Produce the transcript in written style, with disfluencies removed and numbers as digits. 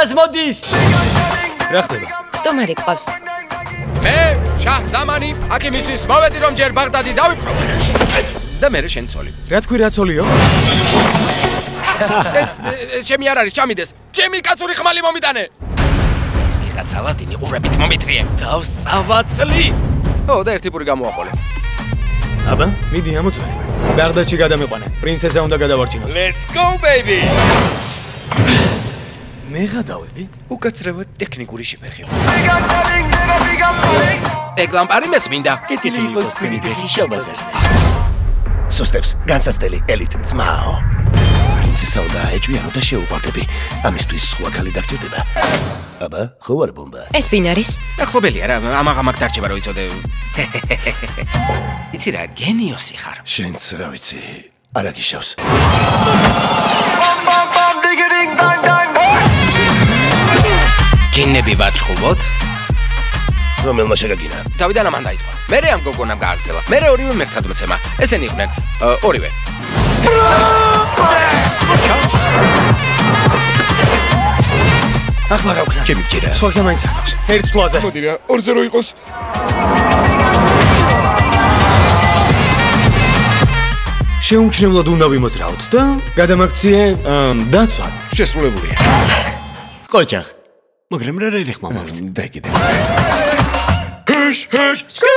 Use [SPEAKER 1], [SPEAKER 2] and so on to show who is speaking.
[SPEAKER 1] დედაც მოდის.
[SPEAKER 2] რა ხდება?
[SPEAKER 3] სტომარი ყავს.
[SPEAKER 4] მე შაჰ ზამანი აქ იმისთვის მოვედი რომ ჯერ ბაღდადი დავიპყრო. და მე შენ ცოლი.
[SPEAKER 2] რა თქვი რა ცოლიო?
[SPEAKER 4] ეს ჩემი არ არის, ჩამიდეს. ჩემი კაცური ხმალი მომიტანე. ეს ვიღაცა ლადინი ყურებით მომიტრიე. დავსავაცლი. ო, და ერთი პური გამოაყოლე.
[SPEAKER 2] აბა, მიდი ამოწვე. ბაღდადში გადამიყვანე. პრინცესა უნდა გადავარჩინოთ.
[SPEAKER 4] Let's go baby.
[SPEAKER 2] მე გადავები?
[SPEAKER 4] უკაცრავად ტექნიკური შეფერხი. ეგ ლამპარი მეც მინდა.
[SPEAKER 1] კეთილი იყოს თქვენი ფეხი შაბაზარზე.
[SPEAKER 5] სუსტებს განსასწრელი ელით ძმაო. პრინცესა უნდა ეჭვიანო და შეუპარდები. ამისთვის სხვა ქალი დაგჭირდება. აბა, ხო არ ბომბა.
[SPEAKER 3] ეს ვინ არის?
[SPEAKER 4] ახლობელია რა, ამაღამაკ დარჩება რომ იცოდე. იცი რა, გენიოსი ხარ.
[SPEAKER 5] შენც რა ვიცი, არ აგიშავს.
[SPEAKER 4] ჯინები ვაჩხუბოთ?
[SPEAKER 5] რომელმა შეგაგინა?
[SPEAKER 4] თავიდან ამან დაიწყო. მერე ამ გოგონამ გააგრძელა. მერე ორივე მერცხად მოცემა. ესენი იყვნენ ორივე.
[SPEAKER 2] ახლა რა ვქნა?
[SPEAKER 4] ჩემი გჯერა.
[SPEAKER 2] სხვა გზა მაინც არ აქვს. ერთ თვალზე.
[SPEAKER 4] მოდი რა, 2-0 იყოს.
[SPEAKER 2] შეუმჩნევლად უნდა ვიმოძრაოთ და გადამაქციე დაცვა.
[SPEAKER 4] შესრულებულია.
[SPEAKER 1] ყოჩახ. მაგრამ რა რელი ხმა მაქვს?
[SPEAKER 4] და კიდე. ჰეშ, ჰეშ, სკი